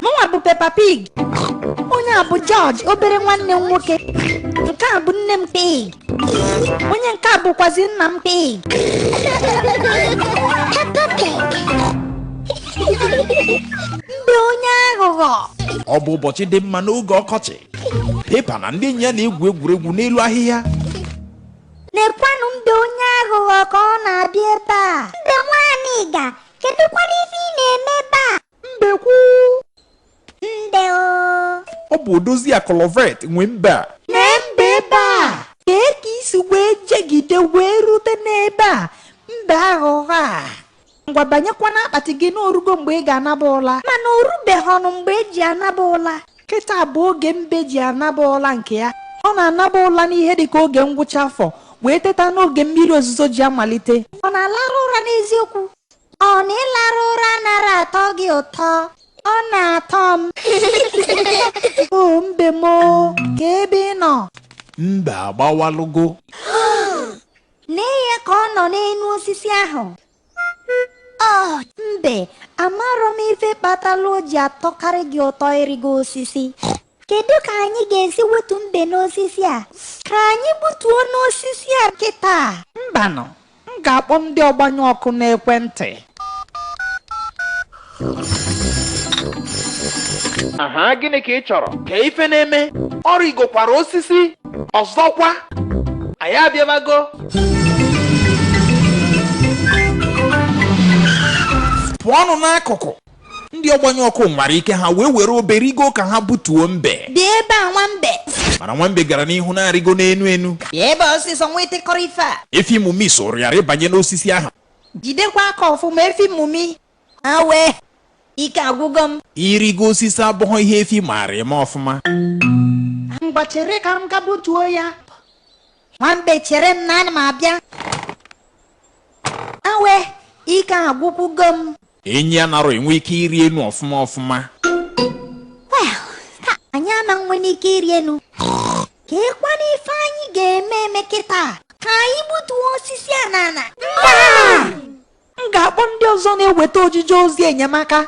Mụnwa bụ Peppa Pig. Onye a bụ George, obere nwanne m nwoke. Nke a bụ nne m Pig. Onye nke a bụkwazi nna m Pig. Peppa Pig. Mbe onye aghụghọ. Ọ bụ ụbọchị dị mma n'oge ọkọchị. Peppa na ndị enyi ya na-egwu egwuregwu n'elu ahịhịa. Lekwanụ mbe onye aghụghọ ka ọ na-abịa ebe a. Mbe nwaanyị ga, kedụkwana ife ị na-eme ebe a? Mbekwu. Mbe o. Ọ bụ odozi akọlọvet nwe mbe a. Na mbe ebe a. Kee ka isi wee jegide wee rute n'ebe a. Mbe aghụghọ a. Ngwa banyekwana akpati gị n'orugo mgbe ị ga-anaba ụla. Mana orubeghị ọnụ mgbe eji anaba ụla. Kịta bụ oge mbe ji anaba ụla nke ya. Ọ na-anaba ụla n'ihe dịka oge ngwụcha afọ wee teta n'oge mmiri ozuzo ji amalite. Ọ na-alarụ ụra n'eziokwu? Ọ na ịlarụ ụra nara atọ gị ụtọ? Ọ na-atọ m. O mbe m ka ebe ị nọ. Mbe agbawalụgo. Lee ya ka ọ nọ n'elu osisi ahụ. Oh, mbe, amarọ m ife kpatara o ji atọkarị gị ụtọ ịrịgo osisi. Kedu ka anyị ga-esi wetu mbe n'osisi a? Ka anyị gbutuo n'osisi a kịta. Mbanụ, m ga-akpọ ndị ọgbanyụ ọkụ n'ekwentị. Aha, gịnị ka ị chọrọ? Ka ife na-eme? Ọ rigokwara osisi. Ọzọkwa, anyị abịabago. Pụọnụ n'akụkụ. Ndị ọgbanyụ ọkụ nwere ike ha wee were oberigo ka ha butuo mbe. Bịa ebe a nwambe. Mana nwambe gara n'ihu na-arịgo n'enu enu. Bịa ebe ọsịsọ nwa itekọrọ ife a. Efi mumi soro ya ịbanye n'osisi ahụ. Jidekwa aka ọfụma efi mumi. Awe, ike agwụgo m. Irigo osisi abụghị ihe efi maara eme ọfụma. Ngwa chere ka m ga butuo ya. Nwambe chere m na ana m abịa. Awe, ike agwụkwugo m. Enyi anarọ enwe ike iri enu ọfụma ọfụma. Anyị ama nwere ike iri enu. Ka ekwana ife anyị ga-eme kịta. Ka anyị gbutuo osisi a n'ala. M ga-akpọ ndị ọzọ na-eweta ojije ozi enyemaka.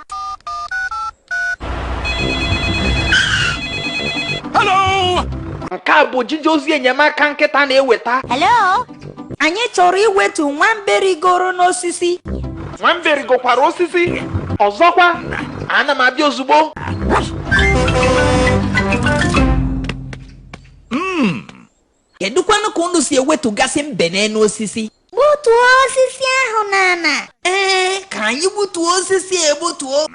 Hello! Nke a bụ ojije ozi enyemaka nkịta na-eweta. Hello? Anyị chọrọ iwetu nwambe rigoro n'osisi. Nwambe rigokwara osisi. Ọzọkwa, ana m abịa ozugbo. Kedụkwanụ ka unu si ewetugasị mbe n'elu osisi? Gbutuo osisi ahụ n'ala. Ka anyị gbutuo osisi egbutuo.